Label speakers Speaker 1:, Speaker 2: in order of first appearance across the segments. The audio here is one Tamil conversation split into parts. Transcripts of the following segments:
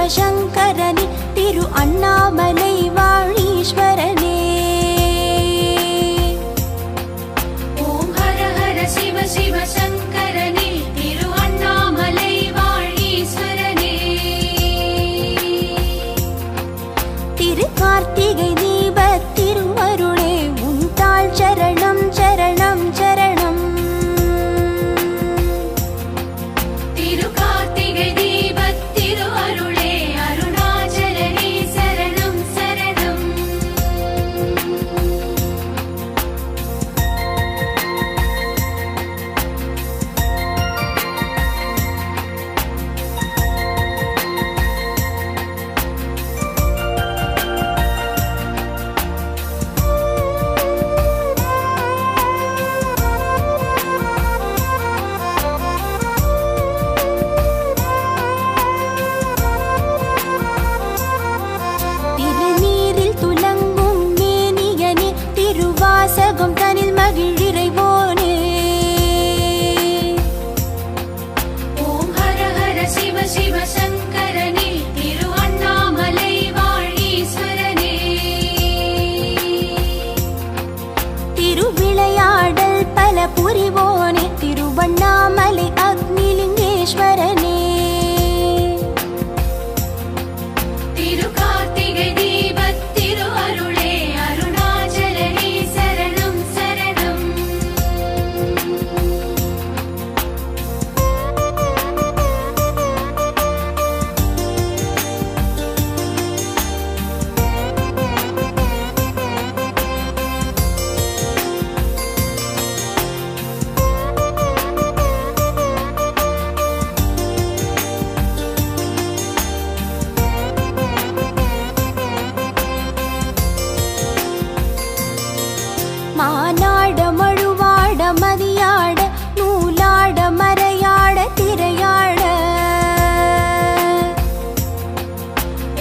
Speaker 1: சிவசங்கரனே திரு அண்ணாமலை வாழீஸ்வரனே.
Speaker 2: ஓம் ஹர ஹர சிவ சிவ சங்கரனே திரு அண்ணாமலை வாழீஸ்வரனே.
Speaker 1: திரு கார்த்திகை தீபத் திருவருளே உன் தாள் சரணம் சரணம் சரணம்.
Speaker 2: திரு கார்த்திகை தீபத் திருவருளே அருணாச்சலனே சரணம் சரணம்.
Speaker 1: திருநீரில் துலங்கும் மேனியனே திருவாசகம் தனில் மகிழிறைவோனே.
Speaker 2: ஓம் ஹர ஹர சிவ சிவ சங்கரனே திரு அண்ணாமலை வாழீஸ்வரனே.
Speaker 1: திருவிளையாடல் பல புரிவோனே திருவண்ணாமலை அக்னிலிங்கேஸ்வரனே.
Speaker 2: திரு கார்த்திகை தீபத் திருவருளே அருணாச்சலனே சரணம் சரணம்.
Speaker 1: மானாட மழுவாட மதியாட நூலாட மறையாட திரையாட.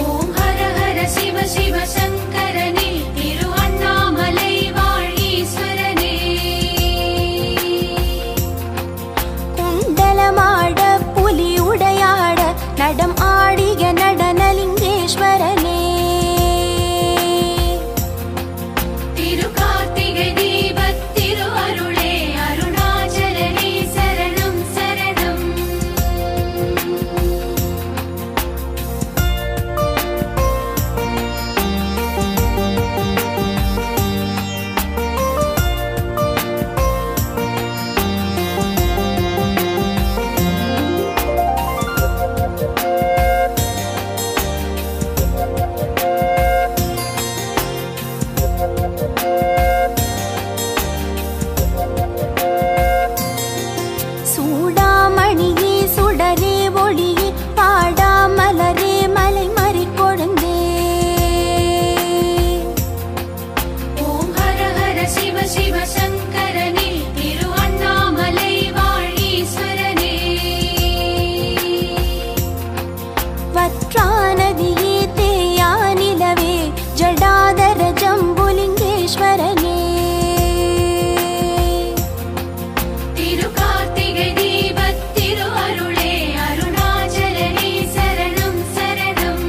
Speaker 2: ஓம் ஹர ஹர சிவ சிவ சங்கரனே திரு அண்ணாமலை வாழீஸ்வரனே.
Speaker 1: குண்டலமாட புலி உடையாட நடம் ஆடிய நடனலிங்கேஸ்வரனே.
Speaker 2: திரு கார்த்திகை தீபத் திருவருளே அருணாச்சலனே சரணம் சரணம்.
Speaker 1: சூடாமணியே சுடரே ஒளியே பாடாமலரே மலை மறி கொழுந்தே.
Speaker 2: ஓம் ஹர ஹர சிவ சிவ சங்கரனே திரு அண்ணாமலை வாழீஸ்வரனே.
Speaker 1: வற்றாநதியே தேயானிலவே ஜடாதர ஜம்புலிங்கேஸ்வரனே.
Speaker 2: திரு கார்த்திகை தீபத் திருவருளே அருணாச்சலனே சரணம் சரணம்.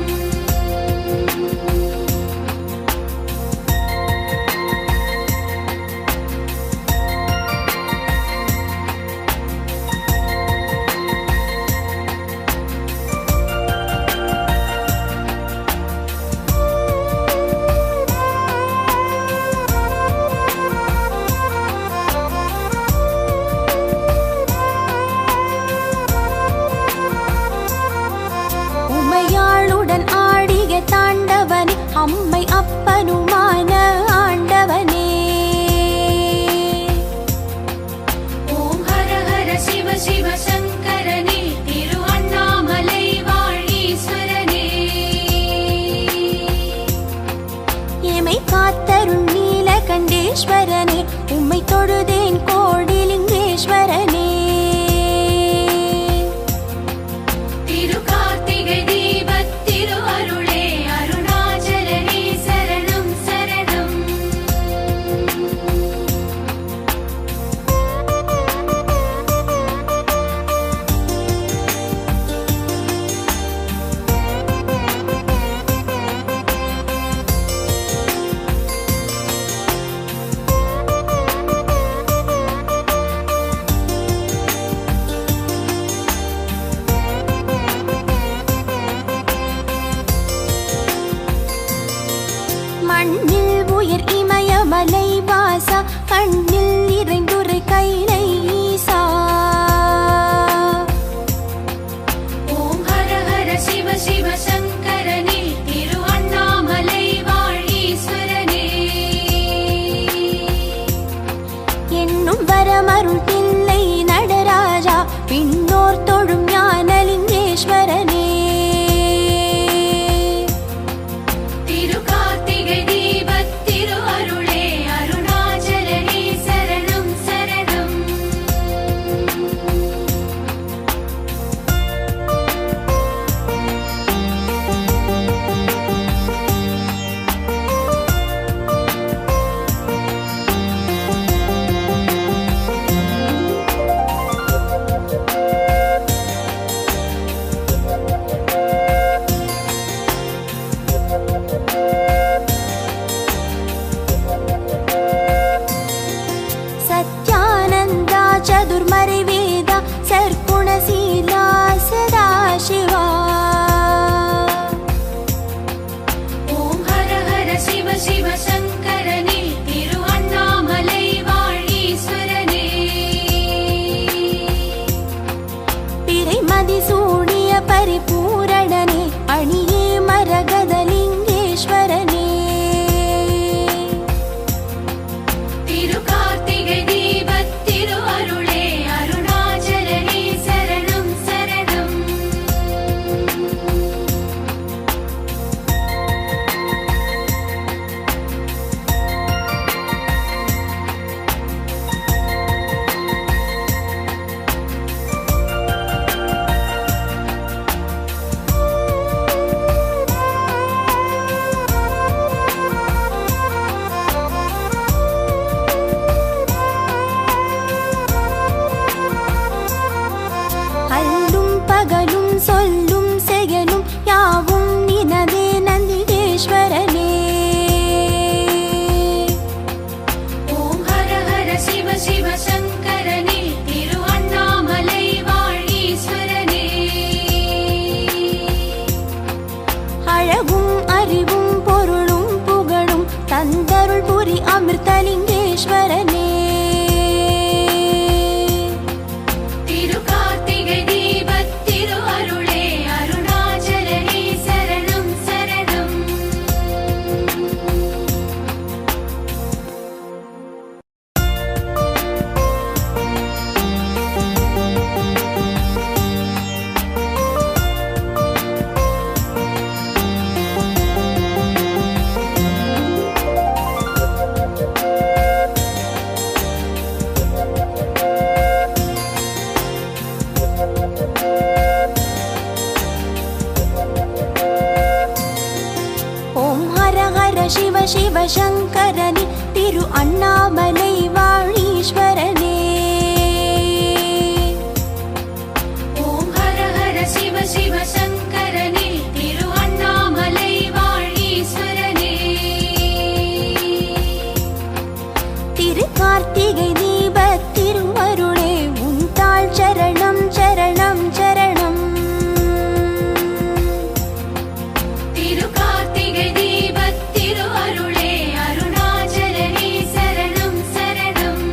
Speaker 1: உமையாளுடன் ஆடிய தாண்டவனே அம்மை அப்பனுமான ஆண்டவனே.
Speaker 2: ஓம் ஹர ஹர சிவ சிவ சங்கரனே திரு அண்ணாமலை வாழீஸ்வரனே.
Speaker 1: எமை காத்தருள் நீலகண்டேஸ்வரனே உம்மை தொழுதேன் கோடிலிங்கேஸ்வரனே.
Speaker 2: திரு கார்த்திகை தீபத் திருவருளே அருணாச்சலனே சரணம் சரணம்.
Speaker 1: மண்ணில் உயர் இமயமலை வாசா கண்ணில் நிறைந்துரை கைலை ஈசா.
Speaker 2: ஓம் ஹர ஹர சிவ சிவ சங்கரனே திரு அண்ணாமலை வாழீஸ்வரனே.
Speaker 1: என்னும் வரமருள் தில்லை நடராஜா பின்னோர் தொழும் ஞானலிங்கேஸ்வரனே.
Speaker 2: திரு கார்த்திகை தீபத் திரு அருளே அருணாச்சலனே சரணம் சரணம்.
Speaker 1: சத்யானந்தா சதுர்மறை வேதா சர்க்குணசீலா சதாசிவா.
Speaker 2: ஓம் ஹர ஹர சிவ சிவ சங்கரனே திரு அண்ணாமலை வாழீஸ்வரனே.
Speaker 1: பிறைமதி சூடிய பரிபூரணனே அணியே மரகதலிங்கேஸ்வரனே.
Speaker 2: திரு கார்த்திகை தீபத் திரு அருளே அருணாச்சலனே சரணம் சரணம்.
Speaker 1: அல்லும் பகலும் சொல்லும் செயலும் யாவும் நினதே நந்திகேஸ்வரனே.
Speaker 2: ஓம் ஹர ஹர சிவ சிவ சங்கரனே திரு அண்ணாமலை வாழீஸ்வரனே.
Speaker 1: அழகும் அறிவும் பொருளும் புகழும் தந்தருள் புரி அமிர்தலிங்கேஸ்வரனே.
Speaker 2: திரு கார்த்திகை தீபத் திரு அருளே அருணாச்சலனே சரணம் சரணம்.
Speaker 1: ஓம் ஹர ஹர சிவ சிவ சங்கரனே திரு அண்ணாமலை வாழீஸ்வரனே.
Speaker 2: ஓம் ஹர ஹர சிவ சிவ சங்கரனே திரு அண்ணாமலை வாழீஸ்வரனே.
Speaker 1: திரு கார்த்திகை தீபத் திருவருளே உன் தாள் சரணம் சரணம் சரணம்.
Speaker 2: திரு கார்த்திகை தீபத் திரு அருளே அருணாச்சலனே சரணம் சரணம்.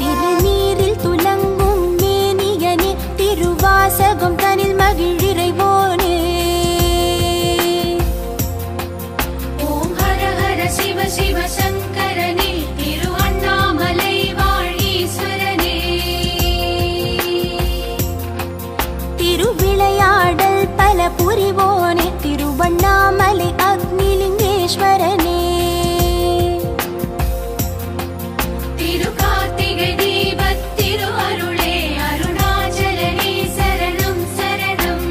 Speaker 1: திருநீரில் துலங்கும் மேனியனே திருவாசகம் தனில் மகிழிறைவோனே.
Speaker 2: ஓம் ஹர ஹர சிவ சிவ சங்கரனே திரு அண்ணாமலை வாழீஸ்வரனே.
Speaker 1: திருவிளையாடல் பல புரிவோனே திருவண்ணாமலை அக்னிலிங்கேஸ்வரனே.
Speaker 2: திரு கார்த்திகை தீபத் திரு அருளே அருணாச்சலனே சரணம் சரணம்.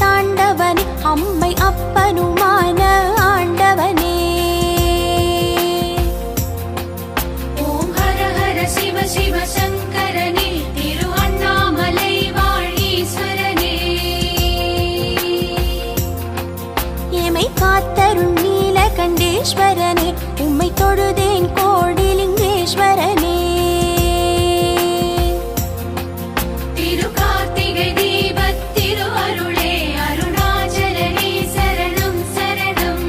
Speaker 1: தாண்டவனே அம்மை அப்பனுமான ஆண்டவனே.
Speaker 2: ஓம் ஹர ஹர சிவ சிவ சங்கரனே திரு அண்ணாமலை வாழீஸ்வரனே.
Speaker 1: எமை காத்தருள் நீலகண்டேஸ்வரனே உம்மை தொழுதேன் கோடிலிங்கேஸ்வரனே.
Speaker 2: திரு கார்த்திகை தீபத் திரு அருளே அருணாச்சலனே சரணம் சரணம்.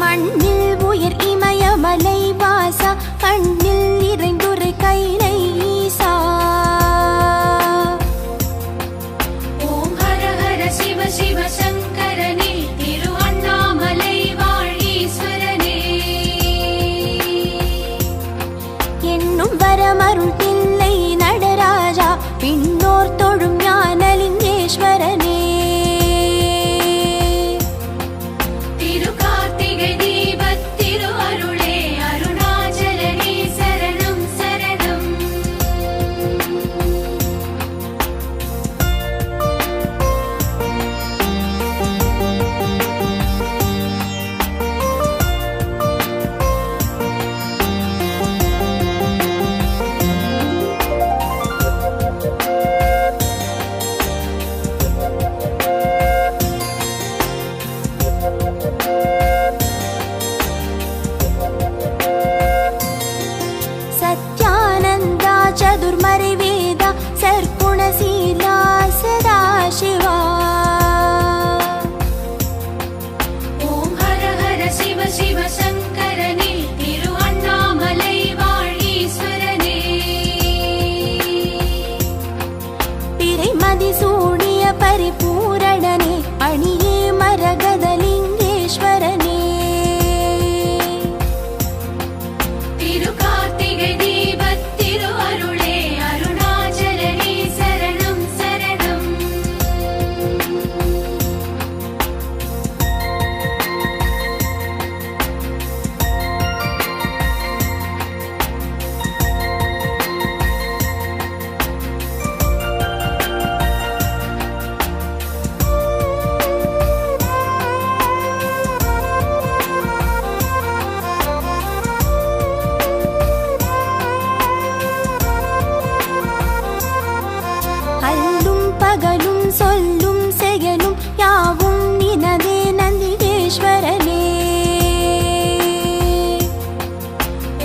Speaker 1: மண்ணில் உயர் இமயமலை வாசா கண்ணில் நிறைந்துரை கைலை ஈசா.
Speaker 2: ஓம் ஹர ஹர சிவ சிவ சங்கரனே திரு அண்ணாமலை வாழீஸ்வரனே.
Speaker 1: என்னும் வரமருள் தில்லை நடராஜா பின்னோர் தொழும் ஞானலிங்கேஸ்வரனே.
Speaker 2: திரு கார்த்திகை தீபத் திரு அருளே அருணாச்சலனே சரணம் சரணம்.
Speaker 1: சத்யானந்தா சதுர்மறை வேதா சர்க்குணசீலா சதாசிவா.
Speaker 2: ஓம் ஹர ஹர சிவ சிவ சங்கரனே திரு அண்ணாமலை வாழீஸ்வரனே.
Speaker 1: பிறைமதி சூடிய பரிபூரணனே அணியே மரகதலிங்கேஸ்வரனே.
Speaker 2: திரு கார்த்திகை தீபத் திரு அருளே அருணாச்சலனே சரணம் சரணம்.
Speaker 1: அல்லும் பகலும் சொல்லும் செயலும் யாவும் நினதே நந்திகேஸ்வரனே.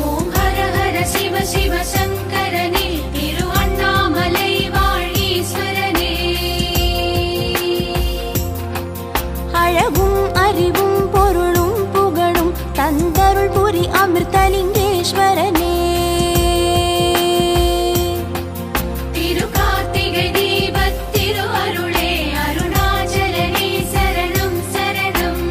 Speaker 2: ஓம் ஹர ஹர சிவ சிவ சங்கரனே திரு அண்ணாமலை வாழீஸ்வரனே.
Speaker 1: அழகும் அறிவும் பொருளும் புகழும் தந்தருள் புரி அமிர்தலிங்கேஸ்வரனே.
Speaker 2: திரு கார்த்திகை தீபத் திரு அருளே அருணாச்சலனே சரணம் சரணம்.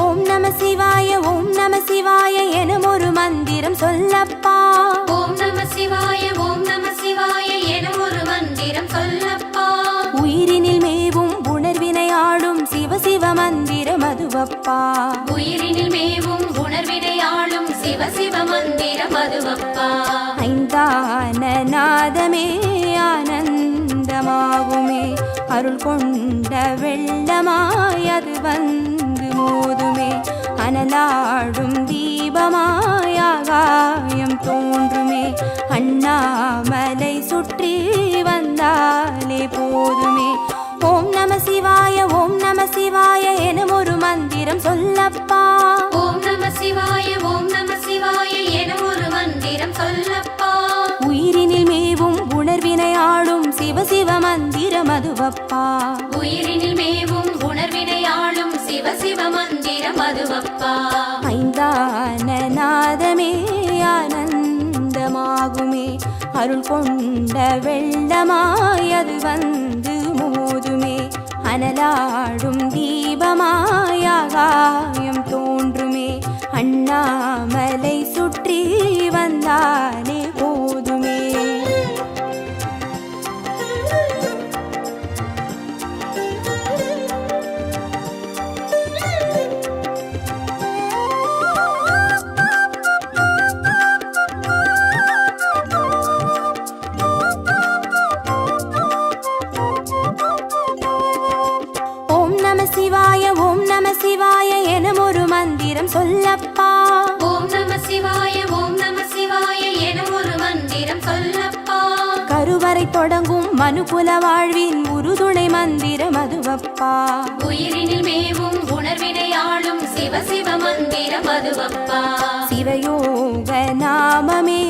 Speaker 1: ஓம் நம சிவாய எனும் ஒரு மந்திரம் சொல்லப்பா.
Speaker 2: ஓம் நம சிவாய எனும் ஒரு மந்திரம் சொல்லப்பா.
Speaker 1: உயிரினில் மேவும் உணர்வினை ஆளும் சிவ சிவ மந்திரம் அதுவப்பா.
Speaker 2: உயிரினில் மேவும் உணர்வினை ஆளும் சிவ சிவ மந்திரம் அதுவப்பா.
Speaker 1: ஐந்தான நாதமே ஆனந்தமாகுமே அருள் கொண்ட வெள்ளமாய் அது வந்து மோதுமே. அனலாடும் தீபமாய் ஆகாயம் தோன்றுமே. அண்ணாமலை சுற்றி வந்தாலே போதுமே. ஓம் நம சிவாய எனும் ஒரு மந்திரம் சொல்லப்பா.
Speaker 2: ஓம் நம சிவாய
Speaker 1: மதுவப்பா.
Speaker 2: உயிரினில் மேவும் உணர்வினை ஆளும் சிவ சிவ மந்திரம் அதுவப்பா.
Speaker 1: ஐந்தான நாதமே ஆனந்தமாகுமே, அருள் கொண்ட வெள்ளமாய் அது வந்து மோதுமே, அனலாடும் தீபமாய் ஆகாயம் தோன்றுமே, அண்ணாமலை சுற்றி வந்தாலே போதுமே. சிவாய ஓம் நம சிவாய எனும் ஒரு மந்திரம் சொல்லப்பா.
Speaker 2: ஓம் நம சிவாய ஓம் நம சிவாய எனும் ஒரு மந்திரம் சொல்லப்பா.
Speaker 1: கருவறை தொடங்கும் மனுகுல வாழ்வின் உறுதுணை மந்திரம் அதுவப்பா.
Speaker 2: உயிரினில் மேவும் உணர்வினை ஆளும் சிவ சிவ மந்திரம் அதுவப்பா.
Speaker 1: சிவயோக நாமமே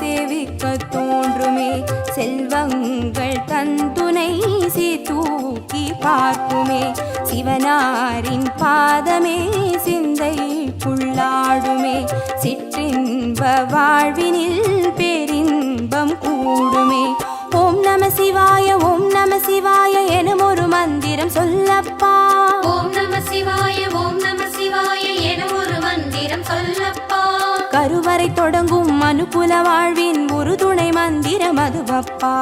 Speaker 1: சேவிக்க தோன்றுமே, செல்வங்கள் தந்துணை சீதூக்கி பார்க்குமே, சிவனாரின் பாதமே சிந்தைக்குள்ளாடுமே, சிற்றின்ப வாழ்வினில் பேரின்பம் கூடுமே. ஓம் நம சிவாய ஓம் நம சிவாய எனும் ஒரு மந்திரம் சொல்லப்பா.
Speaker 2: ஓம் நம சிவாய ஓம் நம சிவாய எனும் ஒரு மந்திரம் சொல்லப்பா.
Speaker 1: கருவறை தொடங்கும் மனுகுல வாழ்வின் உறுதுணை மந்திரம் அதுவப்பா.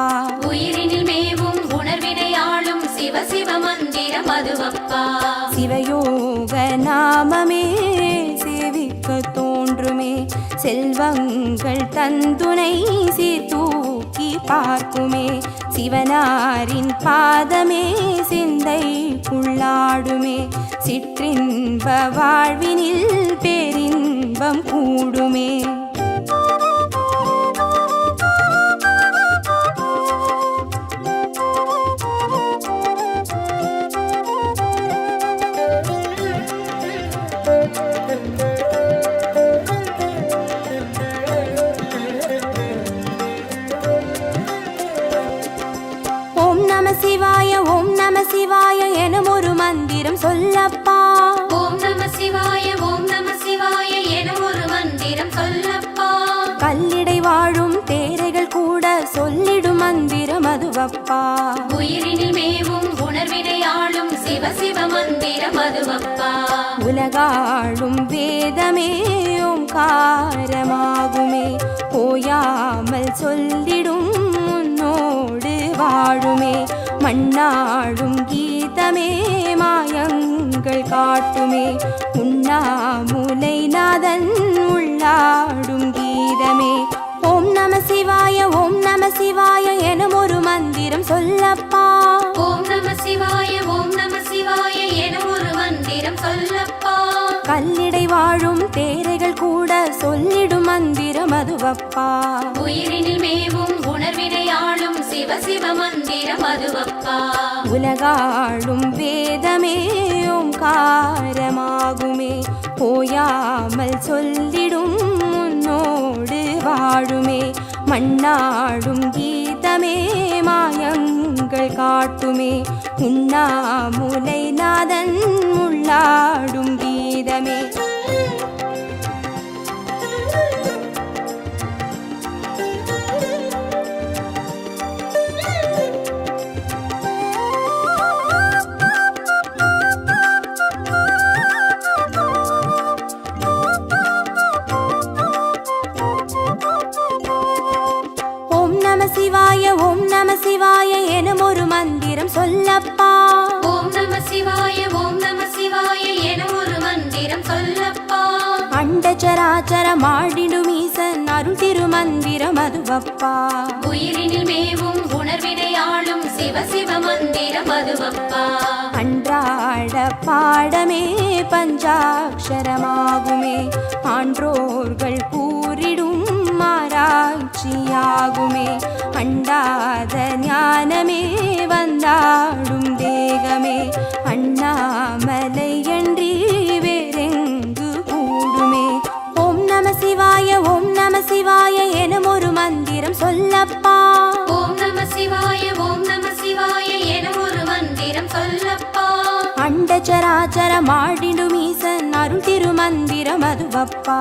Speaker 2: உயிரினில் மேவும் உணர்வினை ஆளும் சிவ சிவ மந்திரம் அதுவப்பா.
Speaker 1: சிவயோக நாமமே சேவிக்க தோன்றுமே, செல்வங்கள் தந்துணை சீர்தூக்கி பார்க்குமே, சிவனாரின் பாதமே சிந்தைக்குள்ளாடுமே, சிற்றின்ப வாழ்வினில் பேரின்பம் கூடுமே. சிவாய ஓம் நம சிவாய எனும் ஒரு மந்திரம் சொல்லப்பா.
Speaker 2: ஓம் நம சிவாய ஓம் நம சிவாய எனும் ஒரு மந்திரம் சொல்லப்பா.
Speaker 1: கல்லிடை வாழும் தேரைகள் கூட சொல்லிடும் மந்திரம் அதுவப்பா.
Speaker 2: உயிரினில் மேவும் உணர்வினை ஆளும் சிவ சிவ மந்திரம் அதுவப்பா.
Speaker 1: உலகாளும் வேதமே ஓங்காரமாகுமே, ஓயாமல் சொல்லிடும் உன்னோடு வாழுமே, மண்ணாடும் கீதமே மாயங்கள் காட்டுமே, உண்ணாமுலை நாதன் உள்ளாடும் கீதமே. ஓம் நம சிவாய ஓம் நம சிவாய எனும் ஒரு மந்திரம் சொல்லப்பா.
Speaker 2: ஓம் நம சிவாய ஓம் நம சிவாய எனும் ஒரு மந்திரம் சொல்லப்பா.
Speaker 1: கல்லிடை வாழும் தேரைகள் கூட சொல்லிடும் மந்திரம் அதுவப்பா.
Speaker 2: உயிரினில் மேவும் உணர்வினை ஆளும் சிவ சிவ மந்திரம் அதுவப்பா.
Speaker 1: உலகாளும் வேதமே ஓங்காரமாகுமே, ஓயாமல் சொல்லிடும் உன்னோடு வாழுமே, மண்ணாடும் கீதமே மாயங்கள் காட்டுமே, உண்ணாமுலை நாதன் உள்ளாடும் கீதமே. சிவாய ஓம் நம சிவாய எனும் ஒரு மந்திரம் சொல்லப்பா.
Speaker 2: ஓம் நம சிவாய ஓம் நம சிவாய எனும் ஒரு மந்திரம் சொல்லப்பா.
Speaker 1: அண்டச்சராச்சர மாடிடும் ஈசன் அருள் திருமந்திரம் அதுவப்பா.
Speaker 2: உயிரினில் மேவும் உணர்வினை ஆளும் சிவ சிவ மந்திரம் அதுவப்பா.
Speaker 1: அன்றாட பாடமே பஞ்சாட்சரமாகுமே, ஆன்றோர்கள் கூறிடும் ஆராய்ச்சியாகுமே, அண்டாத ஞானமே வந்தாடும் தேகமே, அண்ணாமலை என்றி வேறெங்கு கூடுமே. ஓம் நம சிவாய ஓம் நம சிவாய எனும் ஒரு மந்திரம் சொல்லப்பா.
Speaker 2: ஓம் நம சிவாய ஓம் நம சிவாய எனும்
Speaker 1: நடமாடிடும் ஈசன் அருள் திருமந்திரம் அதுவப்பா.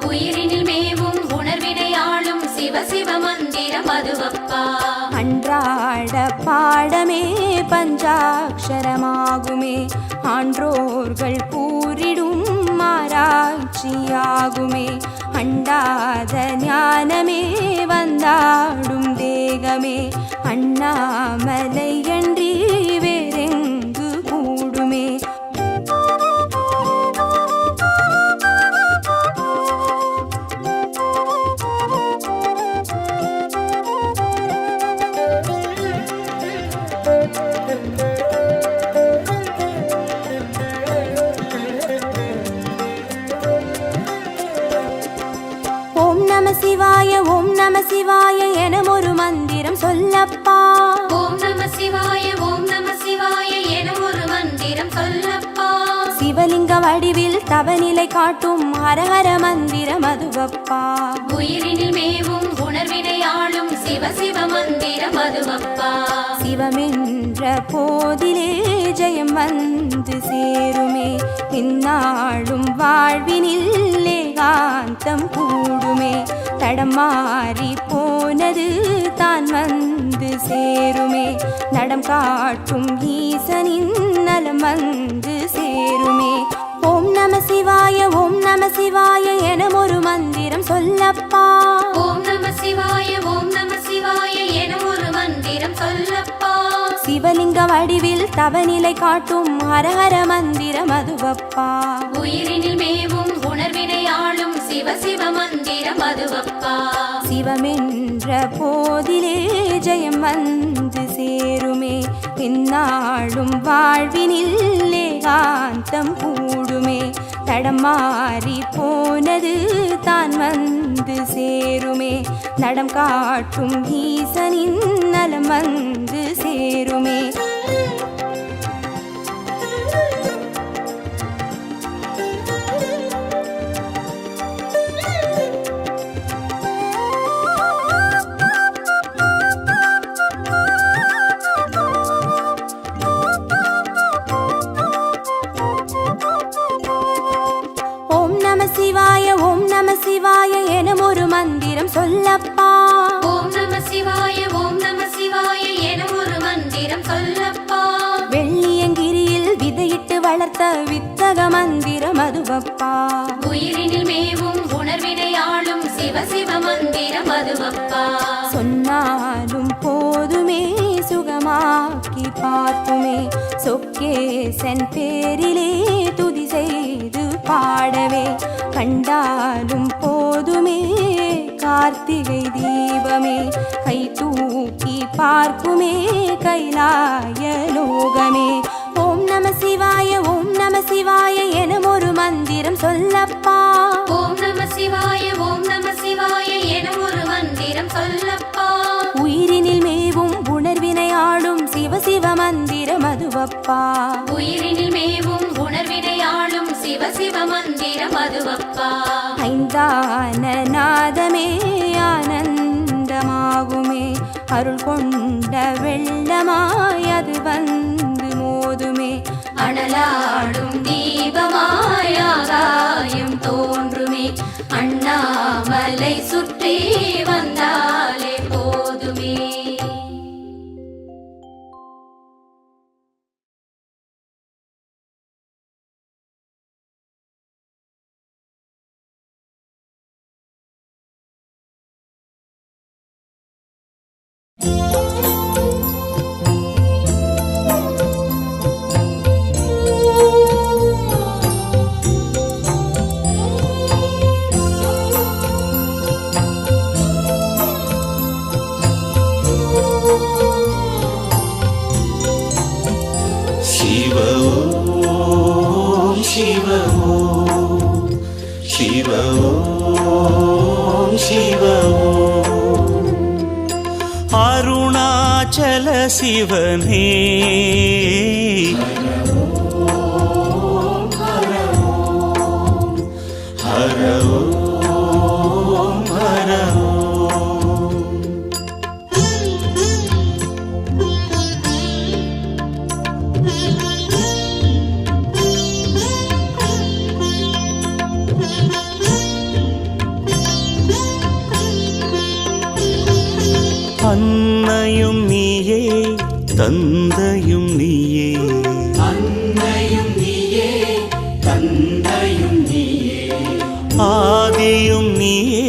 Speaker 2: உயிரினில் மேவும் உணர்வினையாளும் சிவ சிவ மந்திரம் அதுவப்பா.
Speaker 1: அன்றாட பாடமே பஞ்சாட்சரமாகுமே, ஆன்றோர்கள் கூறிடும் ஆராய்ச்சியாகுமே. அண்டாத ஞானமே வந்தாடும் தேகமே, அண்ணாமலை அன்றி வேறெங்கு கூடுமே. ஓம் நம சிவாய ஓம் நம சிவாய எனும் ஒரு மந்திரம் சொல்லப்பா.
Speaker 2: ஓம் நம சிவாய ஓம் நம சிவாய எனும் ஒரு மந்திரம் சொல்லப்பா.
Speaker 1: சிவலிங்க வடிவில் தவநிலை காட்டும் ஹரஹர மந்திரம் அதுவப்பா.
Speaker 2: உயிரினில் மேவும் உணர்வினையாளும் சிவ சிவ மந்திரம் அதுவப்பா.
Speaker 1: சிவமென்ற போதிலே ஜெயம் வந்து சேருமே, இந்நாளும் வாழ்வினில் ஏகாந்தம் கூடுமே. தடமாறி போனது தான் வந்து சேருமே, நடம் காட்டும் ஈசனின் நலம் வந்து சேருமே. ஓம் நம சிவாய ஓம் நம சிவாய எனும் ஒரு மந்திரம் சொல்லப்பா.
Speaker 2: ஓம் நம சிவாய ஓம் நம சிவாய எனும் ஒரு மந்திரம் சொல்லப்பா.
Speaker 1: சிவலிங்க வடிவில் தவநிலை காட்டும் ஹரஹர மந்திரம் அதுவப்பா.
Speaker 2: உயிரினில் மேவும் உணர்வினையாளும் சிவ சிவ மந்திரம் அதுவப்பா.
Speaker 1: சிவமென்ற போதிலே ஜெயம் வந்து சேருமே, இந்நாளும் வாழ்வினில் ஏகாந்தம் கூடுமே. தடமாறி போனது தான் வந்து சேருமே, நடம் காட்டும் ஈசனின் நலம் வந்து சேருமே. சிவாய ஓம் நம சிவாய எனும் ஒரு மந்திரம் சொல்லப்பா.
Speaker 2: ஓம் நம சிவாய ஓம் நம சிவாய எனும் ஒரு மந்திரம் சொல்லப்பா.
Speaker 1: வெள்ளியங்கிரியில் விதையிட்டு வளர்த்த வித்தக மந்திரம் அதுவப்பா.
Speaker 2: உயிரினில் மேவும் உணர்வினையாளும் சிவ சிவ மந்திரம் அதுவப்பா.
Speaker 1: சொன்னாலும் போதுமே சுகமாக்கி பார்க்குமே, சொக்கேசன் பேரிலே துதி செய்து பாடவே. கண்டாலும் போதுமே கார்த்திகை தீபமே, கை தூக்கி பார்க்குமே கைலாய லோகமே. ஓம் நம சிவாய ஓம் நம சிவாய எனும் ஒரு மந்திரம் சொல்லப்பா.
Speaker 2: ஓம் நம சிவாய ஓம் நம சிவாய எனும் ஒரு மந்திரம் சொல்லப்பா.
Speaker 1: உயிரினில் மேவும் உணர்வினையாளும் சிவ சிவ மந்திரம் அதுவப்பா.
Speaker 2: உயிரினில் மேவும் உணர்வினையாளும் சிவ சிவ மந்திரம் அதுவப்பா.
Speaker 1: ஐந்தான நாதமே ஆனந்தமாகுமே, அருள் கொண்ட வெள்ளமாய் அது வந்து மோதுமே.
Speaker 2: அனலாடும் தீபமாய் ஆகாயம் தோன்றுமே, அண்ணாமலை சுற்றி வந்தாலே போதுமே.
Speaker 3: அருணாச்சல சிவனே ஹர ஓம் ஹர ஓம். அன்னையும் நீயே தந்தையும் நீயே
Speaker 4: அன்னையும் நீயே தந்தையும் நீயே
Speaker 3: ஆதியும் நீயே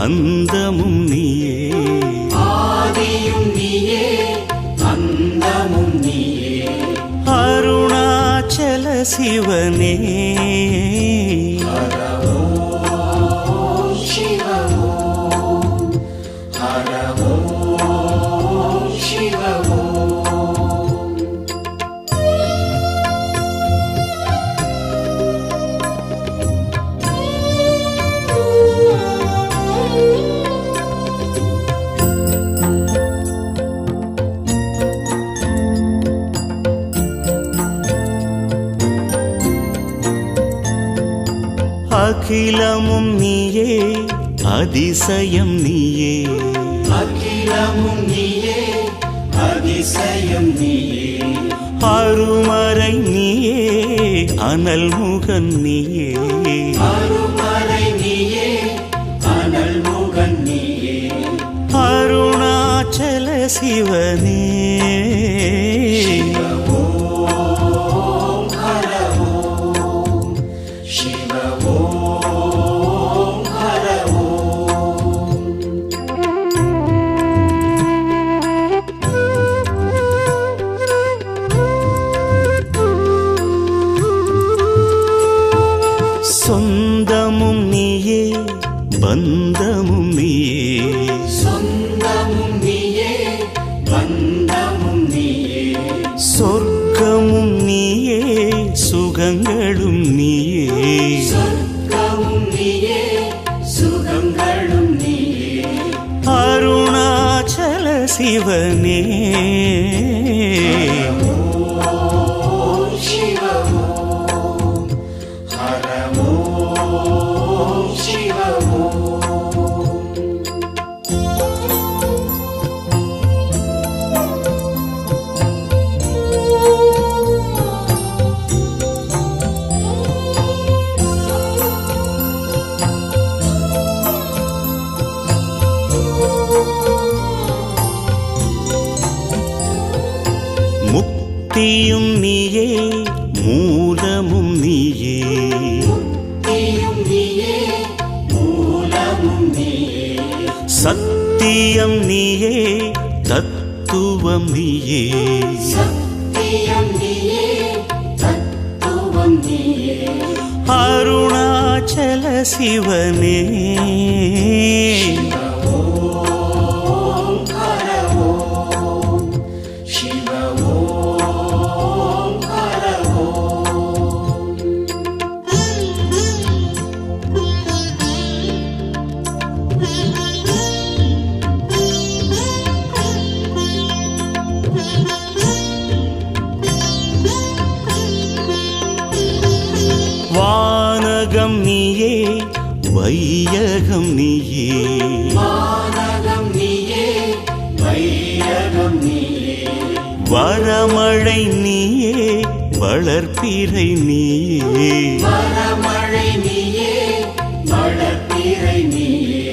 Speaker 3: அந்தமும் நீயே
Speaker 4: ஆதியும் நீயே அந்தமும் நீயே
Speaker 3: அருணாச்சல சிவனே
Speaker 4: ஹர ஓம் சிவ ஓம் ஹர ஓம் சிவ ஓம்
Speaker 3: அகிலமும் நீயே அதிசயம் நீயே
Speaker 4: அகிலமும் நீயே அதிசயம் நீயே
Speaker 3: அருமறை நீயே அனல் முகன் நீயே
Speaker 4: அருமறை நீயே அனல் முகன் நீயே
Speaker 3: அருணாச்சல சிவனே
Speaker 4: ஓம் ஹர ஓம் சிவ ஓம் ஹர ஓம்
Speaker 3: சொந்தமும் நீயே பந்தமும் நீயே
Speaker 4: சொந்தமும் நீயே பந்தமும் நீயே
Speaker 3: சொர்க்கமும் நீயே சுகங்களும் நீயே
Speaker 4: சொர்க்கமும் நீயே சுகங்களும் நீயே
Speaker 3: அருணாச்சல சிவனே
Speaker 4: ஓம் சிவ ஓம் ஹர ஓம் சிவ ஓம்
Speaker 3: முக்தியும் நீயே மூலமும் நீயே
Speaker 4: முக்தியும் நீயே மூலமும் நீயே
Speaker 3: சத்தியம் நீயே தத்துவம் நீயே
Speaker 4: சத்தியம் நீயே தத்துவம் நீயே
Speaker 3: அருணாச்சல சிவனே
Speaker 4: ஓம் ஹர ஓம் சிவ ஓம் ஹர ஓம்
Speaker 3: வானகம் நீயே வையகம் நீயே
Speaker 4: வானகம் நீயே வையகம் நீயே
Speaker 3: வரமழை நீயே வளர்ப்பிறை நீயே
Speaker 4: வரமழை நீயே வளர்ப்பிறை நீயே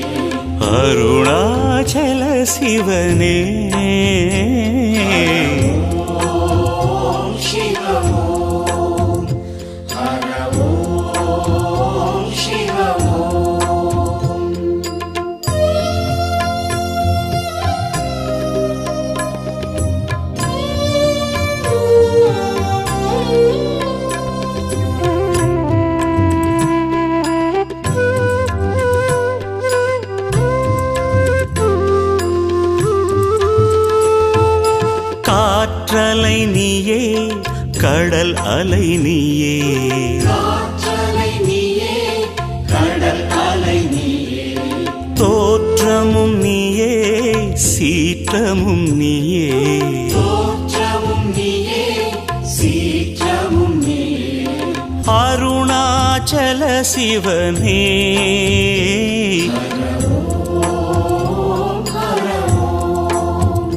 Speaker 3: அருணாச்சல சிவனே
Speaker 4: ஓம் சிவ ஓம் ஹர ஓம் சிவ ஓம்
Speaker 3: காற்றலை நீயே கடல் அலை நீயே
Speaker 4: காற்றலை நீயே கடல் அலை நீயே
Speaker 3: தோற்றமும் நீயே சீற்றமும் நீயே
Speaker 4: தோற்றமும் நீயே சீற்றமும் நீயே
Speaker 3: அருணாச்சல சிவனே
Speaker 4: ஓம் ஹர ஓம்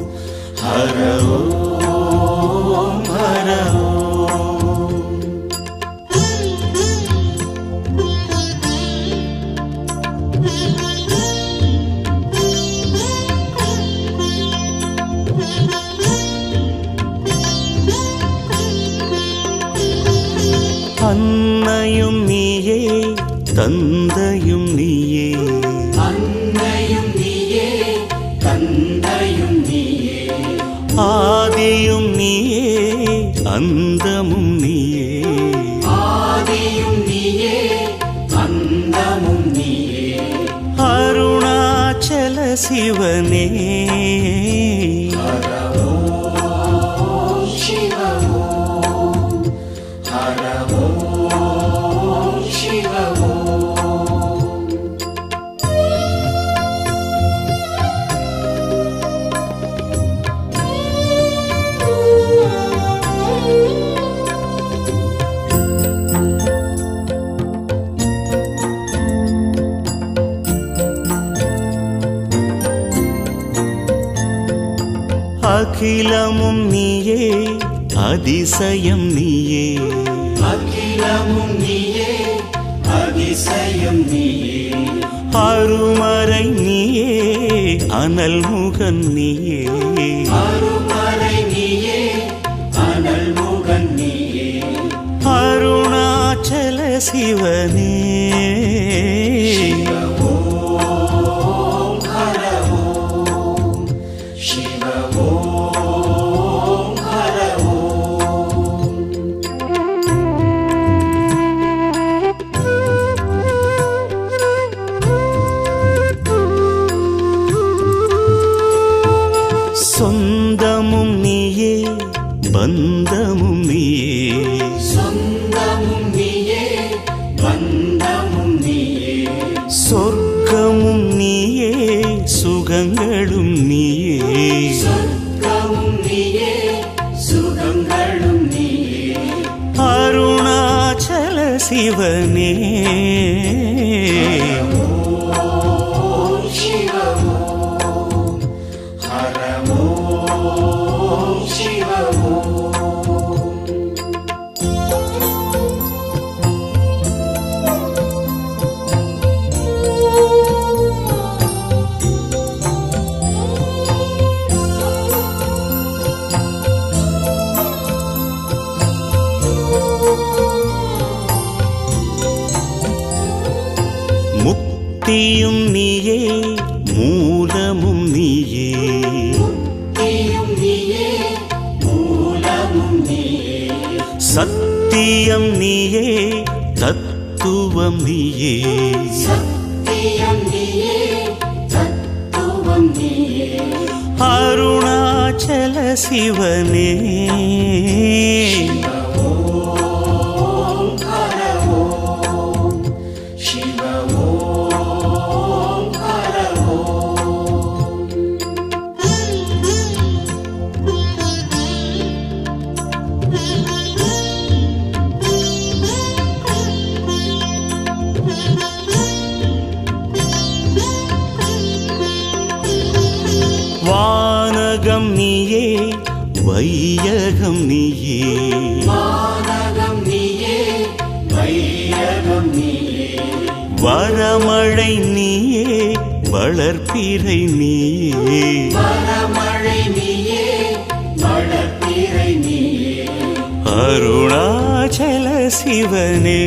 Speaker 3: ஹர ஓம் ஹர ஓம் தந்தையும் நீயே.
Speaker 4: அன்னையும் நீயே தந்தையும் நீயே.
Speaker 3: ஆதியும் நீயே அந்தமும் நீயே.
Speaker 4: ஆதியும் நீயே அந்தமும் நீயே.
Speaker 3: அருணாச்சல சிவனே.
Speaker 4: ஹர ஓம் சிவ ஓம். ஹர ஓம் சிவ ஓம்.
Speaker 3: அகிலமும் நீயே அதிசயம் நீயே.
Speaker 4: அகிலமும் நீயே அதிசயம் நீயே.
Speaker 3: அருமறை நீயே அனல் முகன் நீயே.
Speaker 4: அருமறை நீயே அனல் முகன் நீயே.
Speaker 3: அருணாச்சல சிவனே.
Speaker 4: சிவ ஓம் ஹர ஓம். சிவ ஓம் ஹர ஓம்.
Speaker 3: சொந்தமும் நீயே பந்தமும் நீயே.
Speaker 4: சொந்தமும் நீயே பந்தமும் நீயே.
Speaker 3: சொர்க்கமும் நீயே சுகங்களும் நீயே.
Speaker 4: சொர்க்கமும் நீயே சுகங்களும் நீயே.
Speaker 3: அருணாச்சல சிவனே.
Speaker 4: ஓம் சிவ ஓம். ஹர ஓம் சிவ ஓம்.
Speaker 3: முக்தியும் நீயே மூலமும் நீயே.
Speaker 4: முக்தியும் நீயே மூலமும் நீயே.
Speaker 3: சத்தியம் நீயே தத்துவம் நீயே.
Speaker 4: சத்தியம் நீயே தத்துவம் நீயே.
Speaker 3: அருணாச்சல சிவனே.
Speaker 4: சிவ ஓம் ஹர ஓம். சிவ ஓம் ஹர ஓம்.
Speaker 3: வானகம் நீயே வையகம் நீயே.
Speaker 4: வானகம் நீயே வையகம் நீயே.
Speaker 3: வரமழை நீயே வளர்ப்பிறை நீயே.
Speaker 4: வரமழை நீயே வளர்ப்பிறை நீயே.
Speaker 3: அருணாச்சல சிவனே.